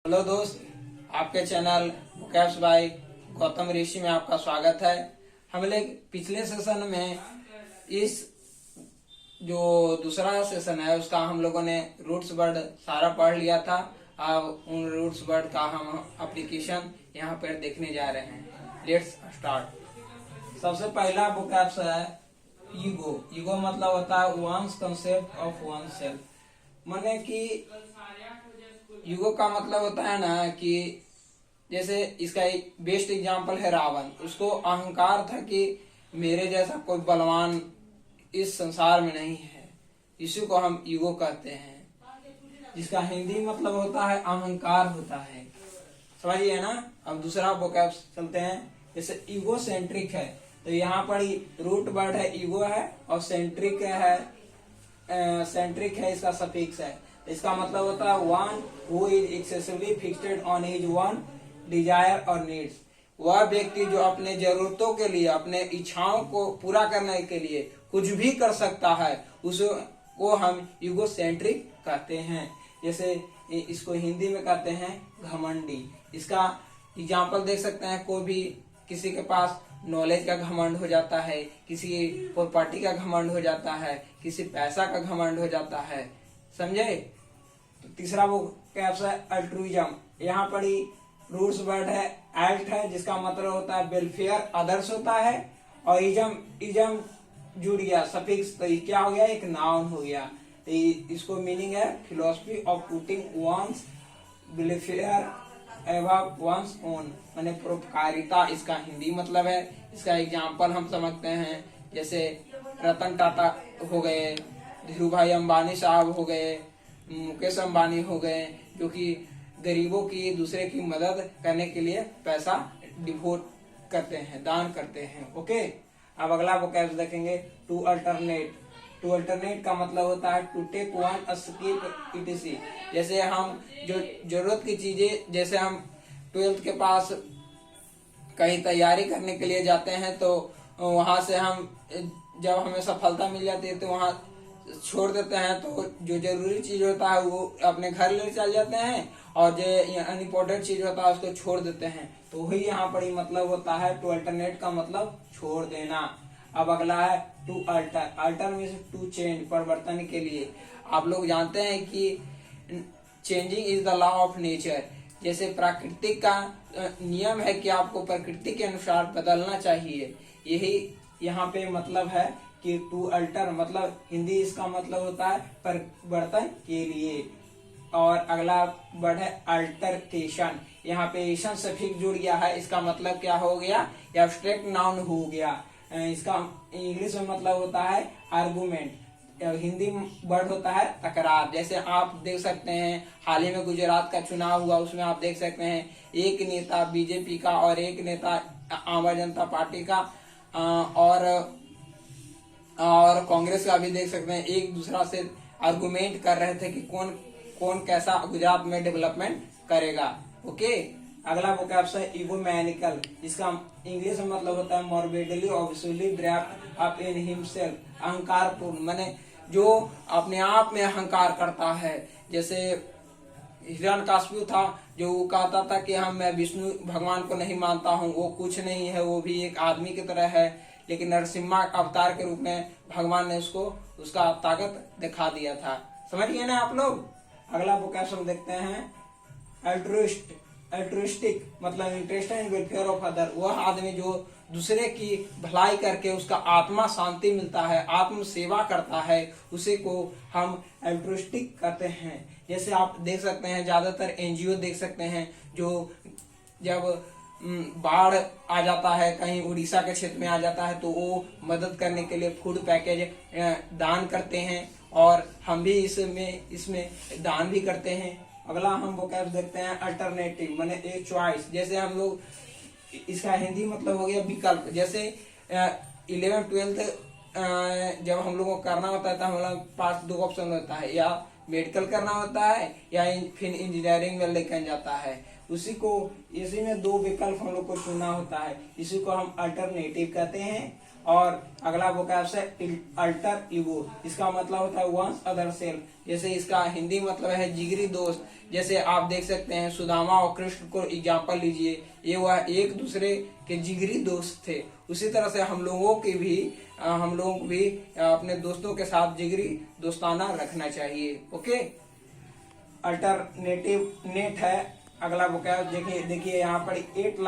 Hello दोस्त, आपके channel Mukesh भाई गौतम ऋषि में आपका स्वागत है। हम लोग पिछले सेशन में इस जो दूसरा सेशन है उसका हम लोगों ने रूट्स वर्ड सारा पढ़ लिया था। अब उन रूट्स वर्ड का हम एप्लीकेशन यहाँ पर देखने जा रहे हैं। Let's start. सबसे पहला वोकैब्स है ईगो। ईगो मतलब होता है one's concept of one self. माने कि ईगो का मतलब होता है ना कि जैसे इसका एक बेस्ट एग्जांपल है रावण। उसको अहंकार था कि मेरे जैसा कोई बलवान इस संसार में नहीं है। इसी को हम ईगो कहते हैं, जिसका हिंदी मतलब होता है अहंकार होता है। समझिए ना। अब दूसरा वोकैब्स चलते हैं। जैसे ईगो सेंट्रिक है तो यहाँ पर रूट वर्ड है ईगो है और सेंट्रिक है इसका सफिक्स है। इसका मतलब होता है one who is excessively fixed on his one Dzire और नीड्स। वह व्यक्ति जो अपने जरूरतों के लिए, अपने इच्छाओं को पूरा करने के लिए कुछ भी कर सकता है, उसको हम ईगोसेंट्रिक कहते हैं। जैसे इसको हिंदी में कहते हैं घमंडी। इसका एग्जाम्पल देख सकते हैं। कोई भी किसी के पास नॉलेज का घमंड हो जाता है, किसी प्रॉपर्टी का घमंड हो जाता है, किसी पैसा का घमंड हो जाता है। समझे। तो तीसरा वो कैप्स है अल्ट्रुइज्म। यहाँ पर ही रूट्स वर्ड है एल्ट है, जिसका मतलब होता है वेलफेयर, आदर्श होता है। और इजम जुड़ गया सफिक्स, तो ये क्या हो गया, एक नाउन हो गया। तो इसको मीनिंग है philosophy of putting one's welfare above one's own, माने परोपकारिता इसका हिंदी मतलब है। इसका एग्जाम्पल हम समझते हैं। जैसे रतन टाटा हो गए, धीरू भाई अंबानी साहब हो गए, मुकेश अंबानी हो गए, जो कि गरीबों की, दूसरे की मदद करने के लिए पैसा डिवोट करते हैं, दान करते हैं। ओके। अब अगला वोकैब्स देखेंगे टू अल्टरनेट। टू अल्टरनेट का मतलब होता है to take one skip etc. जैसे हम जो जरूरत की चीजें, जैसे हम 12th के पास कहीं तैयारी करने के लिए जाते हैं तो वहां से हम जब हमें सफलता मिल जाती है तो वहां छोड़ देते हैं। तो जो जरूरी चीज होता है वो अपने घर ले चल जाते हैं और जो अनइम्पोर्टेंट चीज होता है उसको छोड़ देते हैं। तो वही यहाँ पर ही मतलब होता है टू अल्टरनेट का मतलब छोड़ देना। अब अगला है to alter. Alter means to change, परिवर्तन के लिए। आप लोग जानते हैं कि changing is the law of nature. जैसे प्राकृतिक का नियम है कि आपको प्रकृति के अनुसार बदलना चाहिए। यही यहाँ पे मतलब है कि टू अल्टर मतलब हिंदी इसका मतलब होता है परिवर्तन के लिए। और अगला वर्ड है अल्टरकेशन। यहाँ पे एशन सफिक्स जुड़ गया है। इसका मतलब क्या हो गया, एब्स्ट्रैक्ट नाउन हो गया। इसका इंग्लिश में मतलब होता है आर्गुमेंट। हिंदी वर्ड होता है तकरार। जैसे आप देख सकते हैं हाल ही में गुजरात का चुनाव हुआ, उसमें आप देख सकते हैं एक नेता बीजेपी का और एक नेता आम आदमी जनता पार्टी का और कांग्रेस का भी देख सकते हैं, एक दूसरा से आर्गुमेंट कर रहे थे कि कौन कैसा गुजरात में डेवलपमेंट करेगा। ओके। अगला वोकैब्स है ईगोमैनिकल। इसका इंग्लिश में मतलब होता है morbidly obviously draped up in himself. अहंकारपूर्ण माने जो अपने आप में अहंकार करता है। जैसे हिरण्यकशिपु था जो कहता था कि मैं विष्णु भगवान को नहीं मानता हूँ, वो कुछ नहीं है, वो भी एक आदमी की तरह है। लेकिन नरसिम्हा अवतार के रूप में भगवान ने उसको उसका ताकत दिखा दिया था। समझ गए ना आप लोग। अगला वोकैब्स हम देखते हैं अल्ट्रुइस्टिक मतलब interest in welfare of other. वह आदमी जो दूसरे की भलाई करके उसका आत्मा शांति मिलता है, आत्म सेवा करता है, उसी को हम अल्ट्रुइस्टिक कहते हैं। जैसे आप देख सकते हैं ज्यादातर एनजीओ देख सकते हैं जो जब बाढ़ आ जाता है, कहीं उड़ीसा के क्षेत्र में आ जाता है, तो वो मदद करने के लिए फूड पैकेज दान करते हैं और हम भी इसमें दान भी करते हैं। अगला हम वोकैब्स देखते हैं अल्टरनेटिव माने एक चॉइस। जैसे हम लोग, इसका हिंदी मतलब हो गया विकल्प। जैसे 11th 12th जब हम लोगों को करना होता है तो हम लोग पास दो ऑप्शन होता है, या मेडिकल करना होता है या फिर इंजीनियरिंग में लेकर जाता है। इसी में दो विकल्प हम लोग को चुनना होता है। इसी को हम अल्टरनेटिव कहते हैं। और अगला वोकैब है अल्टर ईगो, इसका मतलब होता है वंस अदर सेल्फ। जैसे इसका हिंदी मतलब है जिगरी दोस्त। जैसे आप देख सकते हैं सुदामा और कृष्ण को एग्जाम्पल लीजिए, ये वह एक दूसरे के जिगरी दोस्त थे। उसी तरह से हम लोग भी अपने दोस्तों के साथ जिगरी दोस्ताना रखना चाहिए। ओके, अल्टरनेटिव नेट है अगला वोकैब। देखिए यहाँ पर 8